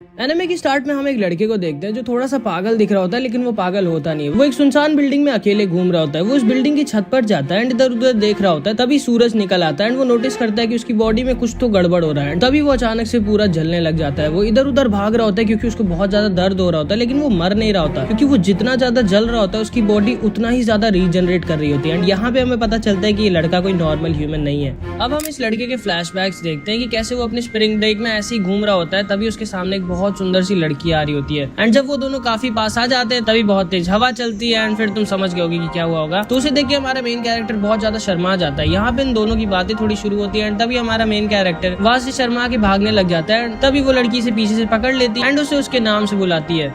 Anime की start में हम एक लड़के को देखते हैं जो थोड़ा सा पागल दिख रहा होता है, लेकिन वो पागल होता नहीं है। वो एक सुनसान बिल्डिंग में अकेले घूम रहा होता है। वो उस बिल्डिंग की छत पर जाता है एंड इधर उधर देख रहा होता है। तभी सूरज निकल आता है एंड वो नोटिस करता है कि उसकी बॉडी में कुछ तो गड़बड़ हो रहा है। तभी वो अचानक से पूरा जलने लग जाता है। वो इधर उधर भाग रहा होता है क्योंकि उसको बहुत ज्यादा दर्द हो रहा होता है, लेकिन वो मर नहीं रहा होता क्योंकि वो जितना ज्यादा जल रहा होता है उसकी बॉडी उतना ही ज्यादा रीजनरेट कर रही होती है। एंड यहाँ पे हमें पता चलता है कि ये लड़का कोई नॉर्मल ह्यूमन नहीं है। अब हम इस लड़के के फ्लैशबैक्स देखते हैं कि कैसे वो अपने स्प्रिंग ब्रेक में ऐसे ही घूम रहा होता है। तभी उसके सामने एक बहुत सुंदर सी लड़की आ रही होती है एंड जब वो दोनों काफी पास आ जाते हैं तभी बहुत तेज हवा चलती है एंड फिर तुम समझ गए होगे कि क्या हुआ होगा। तो उसे देख के हमारा मेन कैरेक्टर बहुत ज्यादा शर्मा जाता है। यहाँ पे इन दोनों की बातें थोड़ी शुरू होती है एंड तभी हमारा मेन कैरेक्टर वहाँ से शर्मा के भागने लग जाता है एंड तभी वो लड़की से पीछे से पकड़ लेती है एंड उसे उसके नाम से बुलाती है,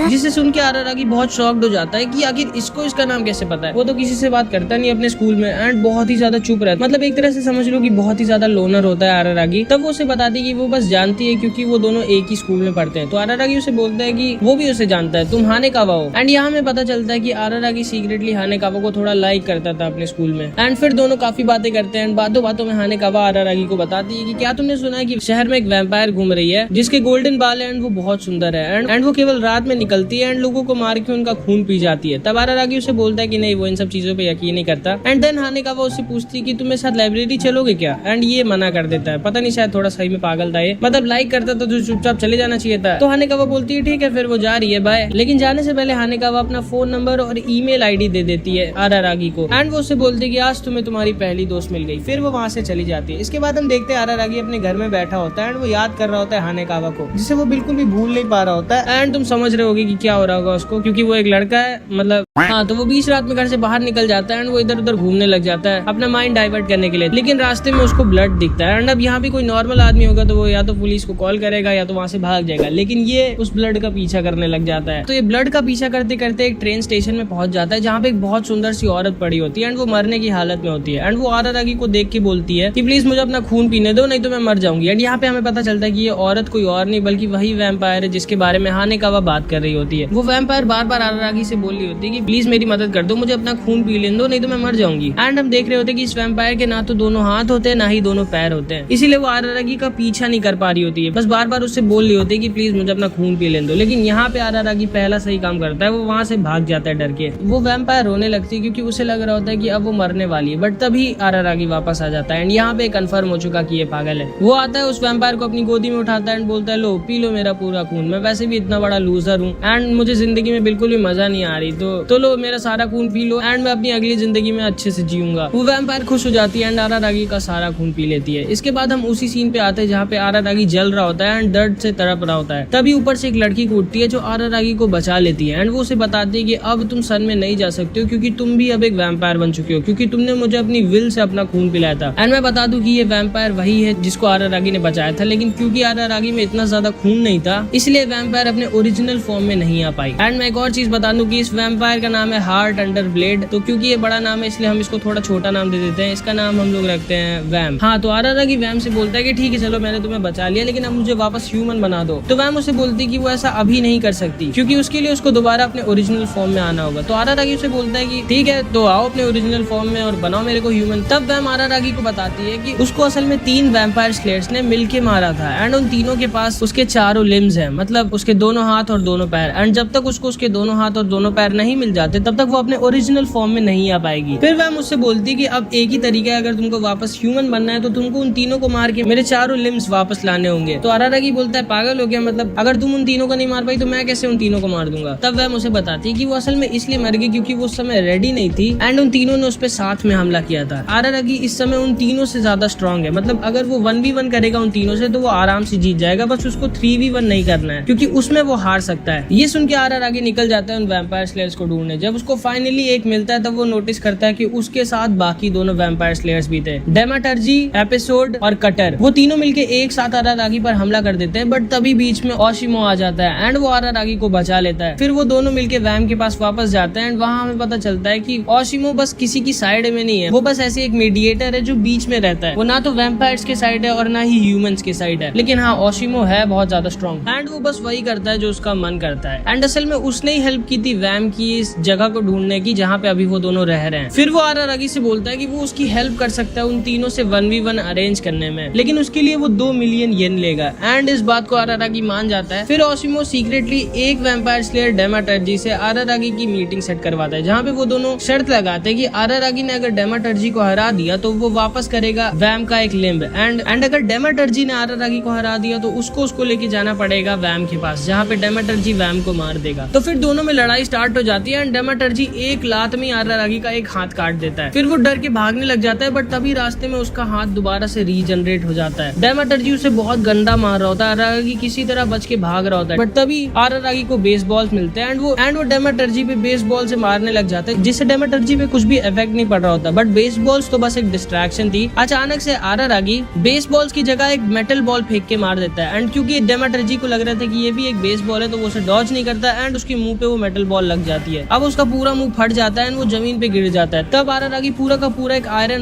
जिसे सुन के आरारागी बहुत शॉक्ड हो जाता है कि आखिर इसको इसका नाम कैसे पता है। वो तो किसी से बात करता नहीं अपने स्कूल में एंड बहुत ही ज्यादा चुप रहता है। मतलब एक तरह से समझ लो कि बहुत ही ज्यादा लोनर होता है आरारागी। तब वो उसे बताती है कि वो बस जानती है क्योंकि वो दोनों एक ही स्कूल में पढ़ते हैं। तो आरारागी उसे बोलता है कि वो भी उसे जानता है, तुम हानेकावा हो। एंड यहाँ हमें पता चलता है कि आरारागी सीक्रेटली हानेकावा को थोड़ा लाइक करता था अपने स्कूल में। एंड फिर दोनों काफी बातें करते हैं। बातों बातों में हानेकावा आरारागी को बताती है कि क्या तुमने सुना है कि शहर में एक वैम्पायर घूम रही है जिसके गोल्डन बाल है एंड वो बहुत सुंदर है एंड वो केवल रात में निकलती है एंड लोगों को मार के उनका खून पी जाती है। तब आरारागी उसे बोलता है कि नहीं, वो इन सब चीजों पे यकीन नहीं करता। एंड देन हानेकावा उससे पूछती है कि तुम मेरे साथ लाइब्रेरी चलोगे क्या। एंड ये मना कर देता है। पता नहीं, शायद थोड़ा सही में पागल था ये। मतलब लाइक करता था तो चुपचाप चले जाना चाहिए था। तो हानेकावा बोलती है ठीक है, फिर वो जा रही है, बाय। लेकिन जाने से पहले हानेकावा अपना फोन नंबर और ईमेल आईडी दे देती है आरारागी को एंड वो उससे बोलती है कि आज तुम्हें तुम्हारी पहली दोस्त मिल गई। फिर वो वहाँ से चली जाती है। इसके बाद हम देखते हैं आरारागी अपने घर में बैठा होता है एंड वो याद कर रहा होता है हानेकावा को, जिसे वो बिल्कुल भी भूल नहीं पा रहा होता है। एंड तुम समझ रहे होगे कि क्या हो रहा होगा उसको, क्योंकि वो एक लड़का है। मतलब हाँ, तो वो बीच रात में घर से बाहर निकल जाता है एंड वो इधर उधर घूमने लग जाता है अपना माइंड डाइवर्ट करने के लिए। लेकिन रास्ते में उसको ब्लड दिखता है एंड अब यहाँ पे कोई नॉर्मल आदमी होगा तो वो या तो पुलिस को कॉल करेगा या तो वहाँ से भाग जाएगा, लेकिन ये उस ब्लड का पीछा करने लग जाता है। तो ये ब्लड का पीछा करते करते एक ट्रेन स्टेशन में पहुंच जाता है जहाँ पे एक बहुत सुंदर सी औरत पड़ी होती है एंड वो मरने की हालत में होती है। एंड वो आरारागी को देख के बोलती है कि प्लीज मुझे अपना खून पीने दो, नहीं तो मैं मर जाऊंगी। एंड यहाँ पे हमें पता चलता है कि ये औरत कोई और नहीं बल्कि वही वैम्पायर है जिसके बारे में हानेकावा बात कर रही होती है। वो वैम्पायर बार बार आरारागी से बोल रही होती है कि प्लीज मेरी मदद कर दो, मुझे अपना खून पी लेने दो, नहीं तो मैं मर जाऊंगी। एंड हम देख रहे होते हैं कि इस वैम्पायर के ना तो दोनों हाथ होते हैं ना ही दोनों पैर होते हैं, इसीलिए वो आरारागी का पीछा नहीं कर पा रही होती है। बस बार बार उससे बोल रही होती है कि प्लीज मुझे अपना खून पी लेने दो। लेकिन यहाँ पे आरारागी पहला सही काम करता है, वो वहाँ से भाग जाता है डर के। वो वैम्पायर रोने लगती है क्योंकि उसे लग रहा होता है कि अब वो मरने वाली है। बट तभी आरारागी वापस आ जाता है एंड यहाँ पे कंफर्म हो चुका कि ये पागल है। वो आता है, उस वैम्पायर को अपनी गोदी में उठाता है एंड बोलता है लो पी लो मेरा पूरा खून, मैं वैसे भी इतना बड़ा लूजर हूँ एंड मुझे जिंदगी में बिल्कुल भी मजा नहीं आ रही, तो लो मेरा सारा खून पी लो एंड मैं अपनी अगली जिंदगी में अच्छे से जीऊंगा। वो वैम्पायर खुश हो जाती है एंड आरारागी का सारा खून पी लेती है। इसके बाद हम उसी सीन पे आते हैं जहाँ पे आरारागी जल रहा होता है एंड दर्द से तड़प रहा होता है। तभी ऊपर से एक लड़की कूदती है जो आरारागी को बचा लेती है एंड वो उसे बताती है कि अब तुम सन में नहीं जा सकते हो क्योंकि तुम भी अब एक वैम्पायर बन चुके हो, क्योंकि तुमने मुझे अपनी विल से अपना खून पिलाया था। एंड मैं बता दूं कि ये वैम्पायर वही है जिसको आरारागी ने बचाया था, लेकिन क्योंकि आरारागी में इतना ज्यादा खून नहीं था इसलिए वैम्पायर अपने ओरिजिनल फॉर्म में नहीं आ पाई। एंड मैं एक और चीज बता दूं कि इस वैम्पायर का नाम है हार्ट अंडर ब्लेड। तो क्योंकि ये बड़ा नाम है इसलिए हम इसको थोड़ा छोटा नाम दे देते हैं। इसका नाम हम लोग रखते हैं वैम। हाँ, तो आरारागी वैम से बोलता है कि ठीक है चलो मैंने तुम्हें बचा लिया, लेकिन अब मुझे वापस ह्यूमन बना दो। तो वैम उसे बोलती है कि वो ऐसा अभी नहीं कर सकती क्योंकि उसके लिए उसको दोबारा अपने ओरिजिनल फॉर्म में आना होगा। तो आरारागी उसे बोलता है कि ठीक है तो आओ अपने ओरिजिनल फॉर्म में और बनाओ मेरे को ह्यूमन। तब वैम आरारागी को बताती है कि उसको असल में 3 वैम्पायर स्लेयर्स ने मिलके मारा था एंड उन तीनों के पास उसके चारों लिम्स हैं, मतलब उसके दोनों हाथ और दोनों पैर। एंड जब तक उसको उसके दोनों हाथ और दोनों पैर नहीं मिल जाते तब तक वो अपने ओरिजिनल फॉर्म में नहीं आ पाएगी। फिर वह मुझसे बोलती है कि अब एक ही तरीका है, अगर तुमको वापस ह्यूमन बनना है तो तुमको उन तीनों को मार के मेरे चारों लिम्स वापस लाने होंगे। तो आरारागी बोलता है पागल हो गया, मतलब अगर तुम उन तीनों को नहीं मार पाई तो मैं कैसे उन तीनों को मार दूंगा। तब वह मुझे बताती है कि वो असल में इसलिए मर गई क्योंकि वो उस समय रेडी नहीं थी एंड उन तीनों ने उस पर साथ में हमला किया था। आरारागी इस समय उन तीनों से ज्यादा स्ट्रॉन्ग है, मतलब अगर वो 1v1 करेगा उन तीनों से तो वो आराम से जीत जाएगा, बस उसको 3v1 नहीं करना है क्योंकि उसमें वो हार सकता है। ये सुन के आरारागी निकल जाता है उन वैम्पायर स्लेयर्स को ढूंढने। जब उसको फाइनली एक मिलता है तब वो नोटिस करता है कि उसके साथ बाकी दोनों वैम्पायर स्लेयर्स भी थे, डेमाटर्जी, एपिसोड और कटर। वो तीनों मिलके एक साथ आरारागी पर हमला कर देते हैं, बट तभी बीच में ओशिमो आ जाता है एंड वो आरारागी को बचा लेता है। फिर वो दोनों मिलके वैम के पास वापस जाते हैं एंड वहाँ हमें पता चलता है कि ओशिमो बस किसी की साइड में नहीं है, वो बस ऐसे एक मीडिएटर है जो बीच में रहता है। वो ना तो वैम्पायर्स के साइड है और ना ही ह्यूमंस के साइड है, लेकिन हाँ ओशिमो है बहुत ज्यादा स्ट्रॉन्ग एंड वो बस वही करता है जो उसका मन करता है। एंड असल में उसने ही हेल्प की थी वैम की इस जगह को ढूंढने की जहाँ पे अभी वो दोनों रह रहे हैं। फिर वो आरारागी से बोलता है कि वो उसकी हेल्प कर सकता है उन तीनों से 1v1 अरेंज करने में, लेकिन उसके लिए वो 2 मिलियन येन लेगा। एंड इस बात बात को आरारागी मान जाता है। फिर ओशिमो सीक्रेटली एक वैम्पायर स्लेयर डेमाटर्जी से आरारागी की मीटिंग सेट करवाता है, जहाँ पे वो दोनों शर्त लगाते हैं कि आरारागी ने अगर डेमाटर्जी को हरा दिया तो वो वापस करेगा वैम का एक लिम्ब, एंड अगर डेमाटर्जी ने आरारागी को हरा दिया तो उसको लेके जाना पड़ेगा वैम के पास, जहाँ पे डेमाटर्जी वैम को मार देगा। तो फिर दोनों में लड़ाई स्टार्ट हो जाती है एंड डेमाटर्जी एक लात में आरारागी का एक हाथ काट देता है। फिर वो डर के भागने लग जाता है, बट तभी रास्ते में उसका हाथ दोबारा से रीजनरेट हो जाता है। डेमाटर्जी उसे बहुत गंदा मार रहा होता है, आरारागी किसी तरह बच के भाग रहा होता है, बट तभी आरारागी को बेसबॉल मिलते हैं एंड वो डेमाटर्जी पे बेसबॉल से मारने लग जाता है, जिससे डेमाटर्जी पे कुछ भी इफेक्ट नहीं पड़ रहा होता, बट बेसबॉल्स तो बस एक डिस्ट्रैक्शन थी। अचानक से आरारागी बेसबॉल्स की जगह एक मेटल बॉल फेंक के मार देता है एंड क्योंकि डेमाटर्जी को लग रहा था कि ये भी एक बेसबॉल है तो वो उसे डॉज नहीं करता एंड उसके मुंह पे वो मेटल बॉल लग जाती है। अब उसका पूरा मुंह फट जाता है एंड वो जमीन पे गिर जाता है। तब आरारागी पूरा का पूरा एक आयरन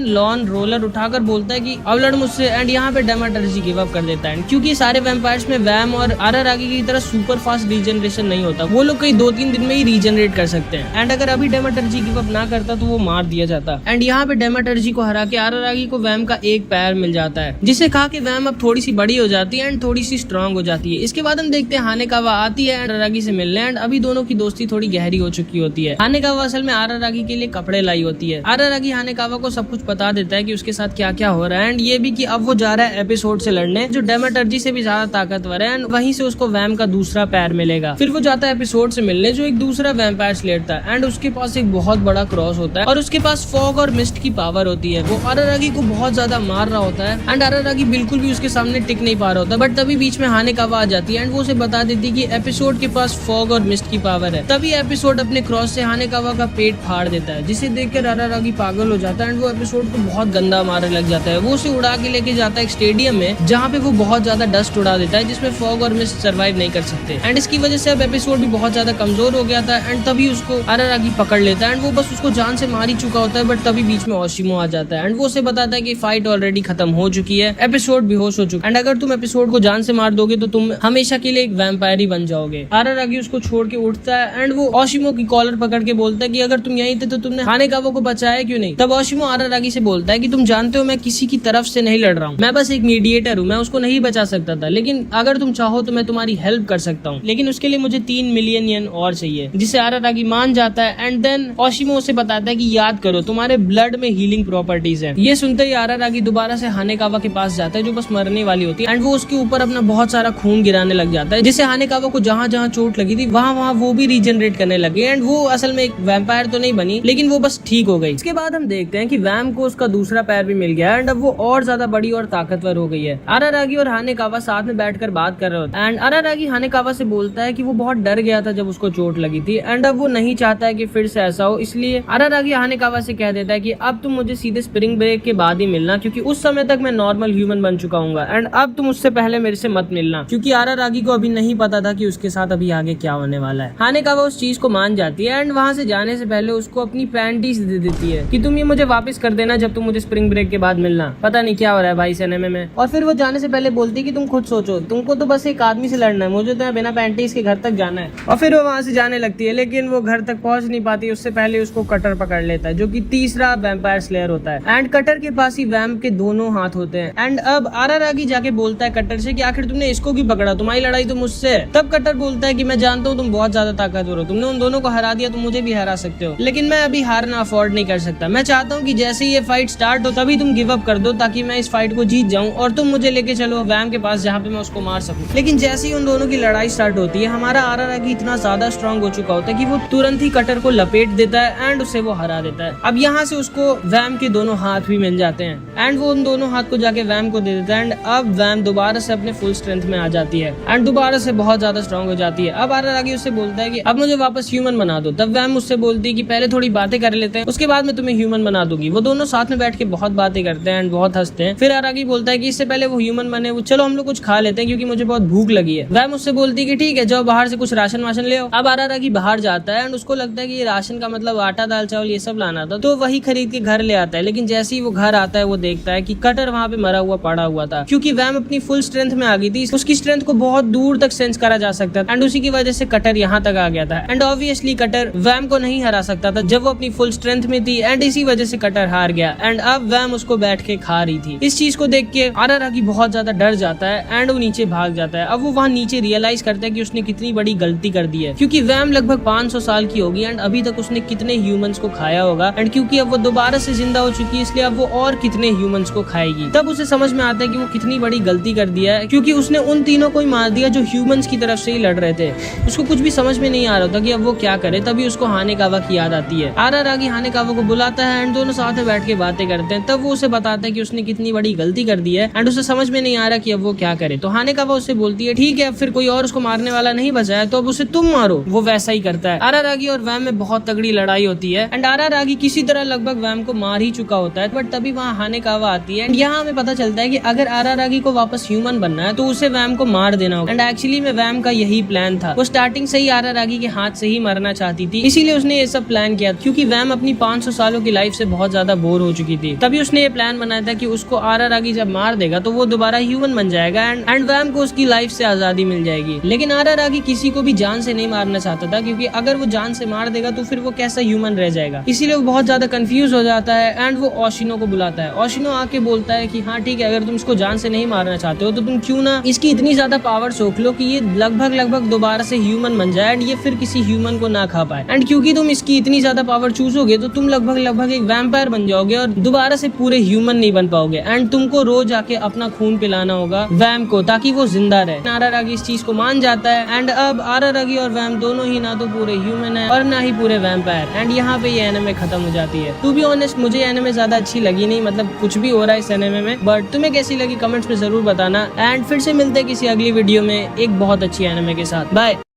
लॉन रोलर उठाकर बोलता है कि अब लड़ मुझसे, एंड यहाँ पे डेमाटर्जी गिव अप कर देता है क्योंकि सारे वैम्पायर्स में वैम और आरारागी की तरह सुपर फास्ट रीजनरेशन नहीं होता, वो लोग कई 2-3 दिन में ही रीजनरेट कर सकते हैं एंड अगर अभी डेमाटर्जी गिव अप ना करता तो वो मार दिया जाता। एंड यहाँ पे डेमाटर्जी को हरा के आरारागी को वैम का एक पैर मिल जाता है, जिसे खा के वैम अब थोड़ी सी बड़ी हो जाती है एंड थोड़ी सी स्ट्रॉन्ग हो जाती है। इसके बाद हम देखते हैं हानेकावा आती है आरारागी से मिलने एंड अभी दोनों की दोस्ती थोड़ी गहरी हो चुकी होती है। हानेकावा असल में आरारागी के लिए कपड़े लाई होती है। आरारागी हानेकावा को सब कुछ बता देता है कि उसके साथ क्या क्या हो रहा है एंड ये भी कि अब वो जा रहा है एपिसोड से लड़ने, जो डेमाटर्जी से भी ज्यादा ताकतवर है एंड वहीं से उसको वैम का दूसरा पैर मिलेगा। फिर वो जाता है एपिसोड से मिलने, जो एक दूसरा वैम्पायर स्लेयर था एंड उसके पास एक बहुत बड़ा क्रॉस होता है और उसके पास फॉग और मिस्ट की पावर होती है। वो आरारागी को बहुत ज्यादा मार रहा होता है एंड आरारागी बिल्कुल भी उसके सामने टिक नहीं पा रहा होता, बट तभी बीच में हानेकावा आ जाती है एंड वो उसे बता देती है कि एपिसोड के पास फॉग और मिस्ट की पावर है। तभी एपिसोड अपने क्रॉस से हानेकावा का पेट फाड़ देता है, जिसे देखकर आरारागी पागल हो जाता है एंड वो एपिसोड को बहुत गंदा मारने लग जाता है। वो उसे उड़ा के लेके जाता है एक स्टेडियम में, जहाँ पे वो बहुत ज्यादा डस्ट उड़ा देता है जिसमें फॉग और मिस्ट सर्वाइव नहीं कर सकते एंड इसकी वजह से अब एपिसोड भी बहुत ज्यादा कमजोर हो गया था एंड तभी उसको आरारागी पकड़ लेता है एंड वो बस उसको जान से मार ही चुका होता है, बट तभी बीच में ओशिमो आ जाता है एंड वो उसे बताता है कि फाइट ऑलरेडी खत्म हो चुकी है, एपिसोड बेहोश हो चुका है एंड अगर तुम एपिसोड को जान से मार दोगे तो तुम हमेशा के लिए एक वैम्पायर ही बन जाओगे। आरारागी उसको छोड़ के उठता है एंड वो ओशिमो की कॉलर पकड़ के बोलता है कि अगर तुम यहीं थे तो तुमने हानेकावा को बचाया क्यों नहीं। तब ओशिमो आरारागी से बोलता है कि तुम जानते हो मैं किसी की तरफ से नहीं लड़ रहा हूँ, मैं बस एक मीडिएटर हूँ, मैं उसको नहीं बचा सकता था, लेकिन अगर तुम चाहो तो मैं तुम्हारी हेल्प कर सकता हूँ, लेकिन उसके लिए मुझे 3 मिलियन येन और चाहिए, जिसे आरारागी मान जाता है एंड देन ओशिमो उसे बताता है कि याद करो तुम्हारे ब्लड में हीलिंग प्रॉपर्टीज है। ये सुनते ही आरारागी दोबारा से हानेकावा के पास जाता है जो बस मरने वाली होती है एंड वो उसके ऊपर अपना बहुत सारा खून गिराने लग जाता है, जिससे हानेकावा को जहाँ जहाँ चोट लगी थी वहाँ वो भी रीजनरेट करने लगे एंड वो असल में एक वैम्पायर तो नहीं बनी, लेकिन वो बस ठीक हो गई। इसके बाद हम देखते हैं कि वैम को उसका दूसरा पैर भी मिल गया एंड अब वो और ज्यादा बड़ी और ताकतवर हो गई है। आरारागी और हानेकावा साथ में बैठकर बात कर रहे होते हैं एंड आरारागी हानेकावा से बोलता है कि वो बहुत डर गया था जब उसको चोट लगी थी एंड अब वो नहीं चाहता है कि फिर से ऐसा हो, इसलिए आरारागी हानेकावा से कह देता है कि अब तुम मुझे सीधे स्प्रिंग ब्रेक के बाद ही मिलना, क्योंकि उस समय तक मैं नॉर्मल ह्यूमन बन चुका हूँ एंड अब तुम उससे पहले मेरे से मत मिलना, क्योंकि आरारागी को अभी नहीं पता था कि उसके साथ अभी आगे क्या होने वाला है। हानेकावा उस चीज को मान जाती है एंड वहाँ से जाने से पहले उसको अपनी पैंटीज दे देती है कि तुम ये मुझे वापस कर देना जब तुम मुझे स्प्रिंग ब्रेक के बाद मिलना, पता नहीं क्या हो रहा है भाई सिनेमे में। और फिर वो जाने से पहले बोलती है कि तुम खुद सोचो, तुमको तो बस एक आदमी से लड़ना है, मुझे तो बिना पैंटीज के घर तक जाना है। और फिर वो वहाँ से जाने लगती है, लेकिन वो घर तक पहुंच नहीं पाती, उससे पहले उसको कटर पकड़ लेता है जो कि तीसरा वैम्पायर स्लेयर होता है एंड कटर के पास ही वैम के दोनों हाथ होते हैं एंड अब आरारागी जाके बोलता है कटर से कि आखिर तुमने इसको क्यों पकड़ा, तुम्हारी लड़ाई तो मुझसे। तब कटर बोलता है कि मैं जानता हूँ तुम बहुत ज्यादा ताकतवर हो, तुमने उन दोनों को हरा दिया तो मुझे भी हरा सकते हो, लेकिन मैं अभी हारना अफोर्ड नहीं कर सकता। मैं चाहता हूँ कि जैसे ये फाइट स्टार्ट हो तभी तुम गिव अप कर दो ताकि मैं इस फाइट को जीत जाऊं और तुम मुझे लेके चलो वैम के पास जहाँ पे मैं उसको मार सकूं। लेकिन जैसे ही उन दोनों की लड़ाई स्टार्ट होती है, हमारा आरारागी इतना ज्यादा स्ट्रांग हो चुका होता है कि वो तुरंत ही कटर को लपेट देता है एंड उसे वो हरा देता है। अब यहाँ से उसको वैम के दोनों हाथ भी मिल जाते हैं एंड वो उन दोनों हाथ को जाके वैम को दे देता है एंड अब वैम दोबारा से अपने फुल स्ट्रेंथ में आ जाती है एंड दोबारा से बहुत ज्यादा स्ट्रांग हो जाती है। अब आरारागी उससे बोलता है कि अब मुझे वापस ह्यूमन बना दो। तब वैम उससे बोलती है कि पहले थोड़ी बातें कर लेते हैं, उसके बाद मैं तुम्हें ह्यूमन बना दूंगी। वो दोनों साथ में बैठ के बहुत बातें करते हैं एंड बहुत हंसते हैं। फिर आरारागी बोलता है कि इससे पहले वो ह्यूमन बने, वो चलो हम लोग कुछ खा लेते हैं क्योंकि मुझे बहुत भूख लगी है। वैम उससे बोलती है कि ठीक है जाओ बाहर से कुछ राशन वाशन ले आओ। अब आरारागी बाहर जाता है एंड उसको लगता है कि ये राशन का मतलब आटा दाल चावल ये सब लाना था, तो वही खरीद के घर ले आता है। लेकिन जैसे ही वो घर आता है वो देखता है कि कटर वहाँ पे मरा हुआ पड़ा हुआ था, क्योंकि वैम अपनी फुल स्ट्रेंथ में आ गई थी। उसकी स्ट्रेंथ को बहुत दूर तक सेंस करा जा सकता था एंड उसी की वजह से कटर यहाँ तक आ गया था एंड ऑब्वियसली कटर वैम को नहीं हरा सकता था जब वो अपनी फुल स्ट्रेंथ में थी एंड इसी वजह से बैटर हार गया एंड अब वैम उसको बैठ के खा रही थी। इस चीज को देख के आरारागी बहुत ज्यादा डर जाता है एंड वो नीचे भाग जाता है। अब वो वहाँ नीचे रियलाइज करता है कि उसने कितनी बड़ी गलती कर दी है, क्योंकि वैम लगभग 500 साल की होगी एंड अभी तक उसने कितने ह्यूमंस को खाया होगा एंड क्योंकि अब वो दोबारा से जिंदा हो चुकी है इसलिए अब वो और कितने ह्यूमंस को खाएगी। तब उसे समझ में आता है कि वो कितनी बड़ी गलती कर दिया है, क्योंकि उसने उन तीनों को ही मार दिया जो ह्यूमंस की तरफ से ही लड़ रहे थे। उसको कुछ भी समझ में नहीं आ रहा था कि अब वो क्या करे। तभी उसको हानेकावा की याद आती है। आरारागी हानेकावा को बुलाता है एंड दोनों साथ में बैठ के बातें करते हैं। तब वो उसे बताता है कि उसने कितनी बड़ी गलती कर दी है एंड उसे समझ में नहीं आ रहा कि अब वो क्या करे। तो हानेकावा उससे बोलती है ठीक है, अब फिर कोई और उसको मारने वाला नहीं बचा है तो अब उसे तुम मारो। वो वैसा ही करता है। आरारागी और वैम में बहुत तगड़ी लड़ाई होती है एंड आरारागी किसी तरह लगभग वैम को मार ही चुका होता है, बट तभी वहाँ हानेकावा आती है। यहाँ हमें पता चलता है कि अगर आरारागी को वापस ह्यूमन बनना है तो उसे वैम को मार देना होगा एंड एक्चुअली में वैम का यही प्लान था। वो स्टार्टिंग से ही आरारागी के हाथ से ही मरना चाहती थी, इसीलिए उसने ये सब प्लान किया, क्योंकि वैम अपनी 500 सालों की लाइफ से बहुत ज्यादा बोर हो चुकी थी। तभी उसने ये प्लान बनाया था कि उसको आरारागी जब मार देगा तो वो दोबारा ह्यूमन बन जाएगा एंड वैम को उसकी लाइफ से आजादी मिल जाएगी। लेकिन आरारागी किसी को भी जान से नहीं मारना चाहता था, क्योंकि अगर वो जान से मार देगा तो फिर वो कैसा ह्यूमन रह जाएगा। इसीलिए वो बहुत ज्यादा कंफ्यूज हो जाता है एंड वो ओशिनो को बुलाता है। ओशिनो आके बोलता है कि हाँ ठीक है, अगर तुम इसको जान से नहीं मारना चाहते हो तो तुम क्यों ना इसकी इतनी ज्यादा पावर सोख लो कि ये लगभग दोबारा से ह्यूमन बन जाए एंड ये फिर किसी ह्यूमन को ना खा पाए। एंड क्योंकि तुम इसकी इतनी ज्यादा पावर चूसोगे तो तुम लगभग एक वैम्पायर बन जाओगे और दोबारा से पूरे ह्यूमन नहीं बन पाओगे एंड तुमको रोज आके अपना खून पिलाना होगा वैम को ताकि वो जिंदा रहे। आरारागी इस चीज को मान जाता है एंड अब आरारागी और वैम दोनों ही ना तो पूरे ह्यूमन है और ना ही पूरे वैम्पायर। एंड यहाँ पे ये एनिमे खत्म हो जाती है। टू बी ऑनेस्ट मुझे एनिमे ज्यादा अच्छी लगी नहीं, मतलब कुछ भी हो रहा है इस एनिमे में, बट तुम्हें कैसी लगी कमेंट्स में जरूर बताना एंड फिर से मिलते हैं किसी अगली वीडियो में एक बहुत अच्छी एनिमे के साथ। बाय।